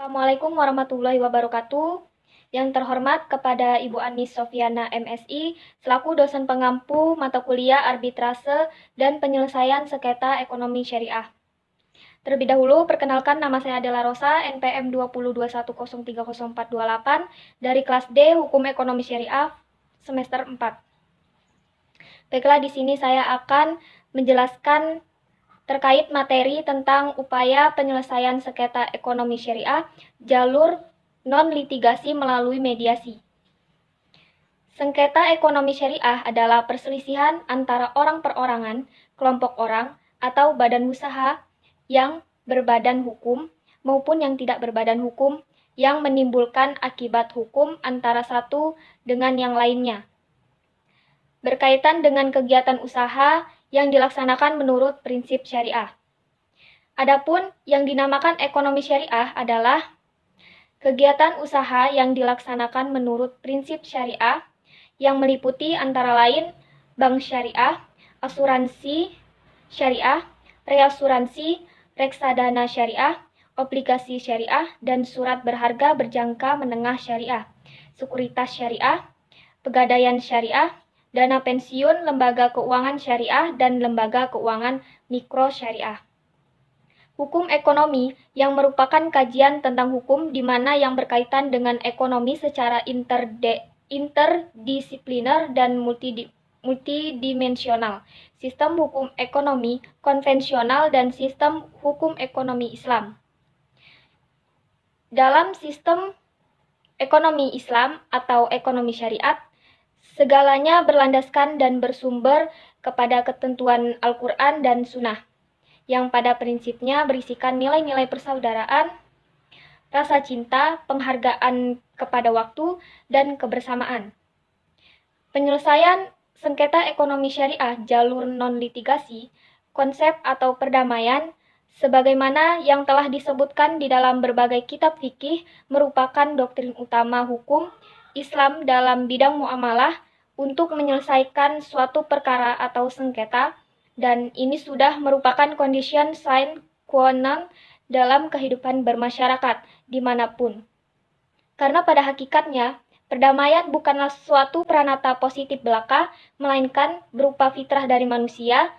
Assalamualaikum warahmatullahi wabarakatuh. Yang terhormat kepada Ibu Anis Sofiana MSI, selaku dosen pengampu mata kuliah arbitrase dan penyelesaian sengketa ekonomi syariah. Terlebih dahulu, perkenalkan nama saya Adela Rosa, NPM 2021030428 dari kelas D Hukum Ekonomi Syariah semester 4. Baiklah, di sini saya akan menjelaskan terkait materi tentang upaya penyelesaian sengketa ekonomi syariah jalur non-litigasi melalui mediasi. Sengketa ekonomi syariah adalah perselisihan antara orang perorangan, kelompok orang, atau badan usaha yang berbadan hukum maupun yang tidak berbadan hukum yang menimbulkan akibat hukum antara satu dengan yang lainnya, berkaitan dengan kegiatan usaha yang dilaksanakan menurut prinsip syariah. Adapun yang dinamakan ekonomi syariah adalah kegiatan usaha yang dilaksanakan menurut prinsip syariah yang meliputi antara lain bank syariah, asuransi syariah, reasuransi, reksadana syariah, obligasi syariah, dan surat berharga berjangka menengah syariah, sekuritas syariah, pegadaian syariah, dana pensiun, lembaga keuangan syariah, dan lembaga keuangan mikro syariah. Hukum ekonomi yang merupakan kajian tentang hukum di mana yang berkaitan dengan ekonomi secara interdisipliner dan multidimensional, sistem hukum ekonomi konvensional dan sistem hukum ekonomi Islam. Dalam sistem ekonomi Islam atau ekonomi syariat, segalanya berlandaskan dan bersumber kepada ketentuan Al-Quran dan Sunnah, yang pada prinsipnya berisikan nilai-nilai persaudaraan, rasa cinta, penghargaan kepada waktu, dan kebersamaan. Penyelesaian sengketa ekonomi syariah jalur non-litigasi, konsep atau perdamaian, sebagaimana yang telah disebutkan di dalam berbagai kitab fikih, merupakan doktrin utama hukum Islam dalam bidang muamalah untuk menyelesaikan suatu perkara atau sengketa, dan ini sudah merupakan condition sine qua non dalam kehidupan bermasyarakat dimanapun. Karena pada hakikatnya, perdamaian bukanlah suatu pranata positif belaka, melainkan berupa fitrah dari manusia.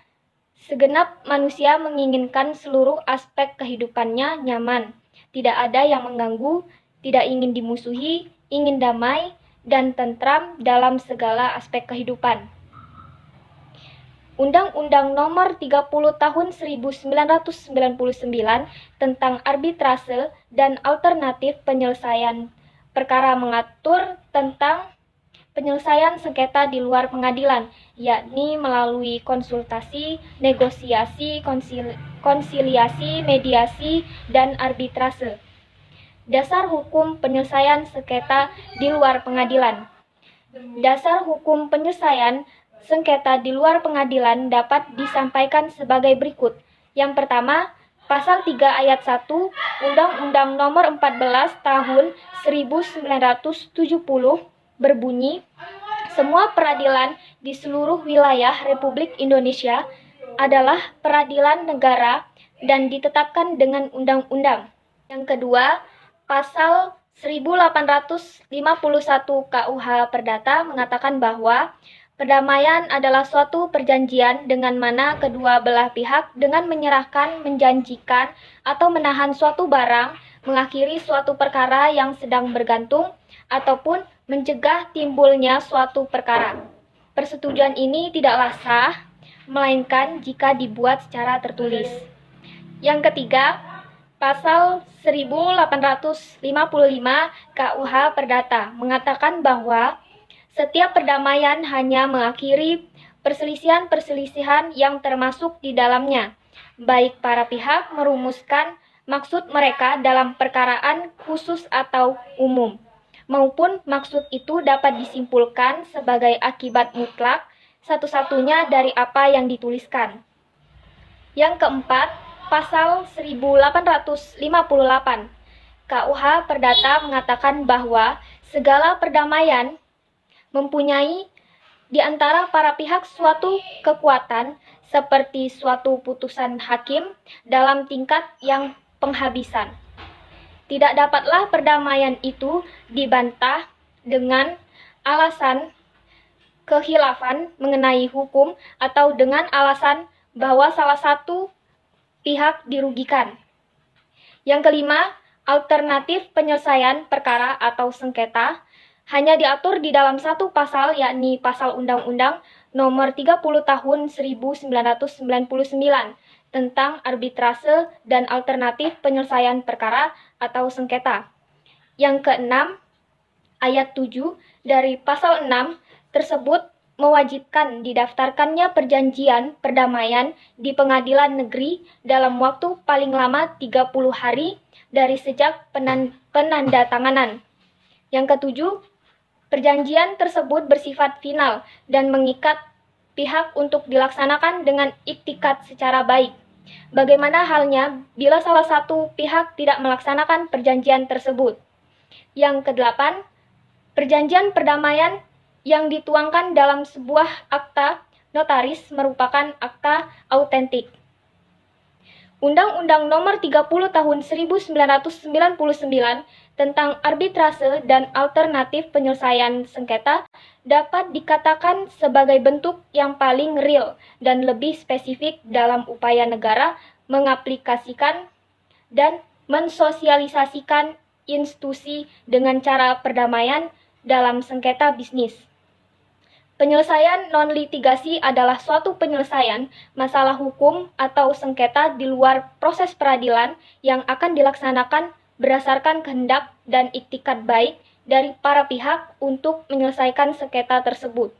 Segenap manusia menginginkan seluruh aspek kehidupannya nyaman, tidak ada yang mengganggu, tidak ingin dimusuhi, ingin damai, dan tentram dalam segala aspek kehidupan. Undang-Undang Nomor 30 Tahun 1999 tentang arbitrase dan alternatif penyelesaian perkara mengatur tentang penyelesaian sengketa di luar pengadilan, yakni melalui konsultasi, negosiasi, konsiliasi, mediasi, dan arbitrase. Dasar hukum penyelesaian sengketa di luar pengadilan. Dasar hukum penyelesaian sengketa di luar pengadilan dapat disampaikan sebagai berikut. Yang pertama, Pasal 3 Ayat 1 Undang-Undang Nomor 14 Tahun 1970 berbunyi, semua peradilan di seluruh wilayah Republik Indonesia adalah peradilan negara dan ditetapkan dengan undang-undang. Yang kedua, Pasal 1851 KUH Perdata mengatakan bahwa perdamaian adalah suatu perjanjian dengan mana kedua belah pihak dengan menyerahkan, menjanjikan, atau menahan suatu barang, mengakhiri suatu perkara yang sedang bergantung, ataupun mencegah timbulnya suatu perkara. Persetujuan ini tidaklah sah, melainkan jika dibuat secara tertulis. Yang ketiga, Pasal 1855 KUH Perdata mengatakan bahwa setiap perdamaian hanya mengakhiri perselisihan-perselisihan yang termasuk di dalamnya, baik para pihak merumuskan maksud mereka dalam perkaraan khusus atau umum, maupun maksud itu dapat disimpulkan sebagai akibat mutlak satu-satunya dari apa yang dituliskan. Yang keempat, Pasal 1858 KUH Perdata mengatakan bahwa segala perdamaian mempunyai di antara para pihak suatu kekuatan seperti suatu putusan hakim dalam tingkat yang penghabisan. Tidak dapatlah perdamaian itu dibantah dengan alasan kekhilafan mengenai hukum atau dengan alasan bahwa salah satu pihak dirugikan. Yang kelima, alternatif penyelesaian perkara atau sengketa hanya diatur di dalam satu pasal, yakni Pasal Undang-Undang Nomor 30 Tahun 1999 tentang arbitrase dan alternatif penyelesaian perkara atau sengketa. Yang keenam, ayat 7 dari Pasal 6 tersebut mewajibkan didaftarkannya perjanjian perdamaian di pengadilan negeri dalam waktu paling lama 30 hari dari sejak penandatanganan. Yang ketujuh, perjanjian tersebut bersifat final dan mengikat pihak untuk dilaksanakan dengan iktikat secara baik. Bagaimana halnya bila salah satu pihak tidak melaksanakan perjanjian tersebut? Yang kedelapan, perjanjian perdamaian yang dituangkan dalam sebuah akta notaris merupakan akta autentik. Undang-Undang Nomor 30 Tahun 1999 tentang arbitrase dan alternatif penyelesaian sengketa dapat dikatakan sebagai bentuk yang paling real dan lebih spesifik dalam upaya negara mengaplikasikan dan mensosialisasikan institusi dengan cara perdamaian dalam sengketa bisnis. Penyelesaian non-litigasi adalah suatu penyelesaian masalah hukum atau sengketa di luar proses peradilan yang akan dilaksanakan berdasarkan kehendak dan iktikat baik dari para pihak untuk menyelesaikan sengketa tersebut.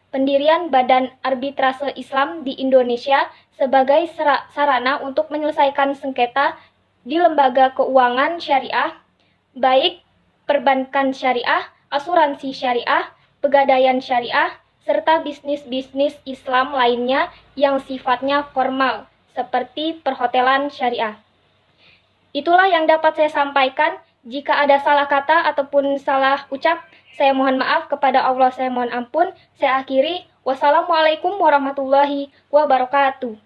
Pendirian Badan Arbitrase Islam di Indonesia sebagai sarana untuk menyelesaikan sengketa di lembaga keuangan syariah, baik perbankan syariah, asuransi syariah, pegadaian syariah, serta bisnis-bisnis Islam lainnya yang sifatnya formal, seperti perhotelan syariah. Itulah yang dapat saya sampaikan. Jika ada salah kata ataupun salah ucap, saya mohon maaf, kepada Allah saya mohon ampun. Saya akhiri. Wassalamualaikum warahmatullahi wabarakatuh.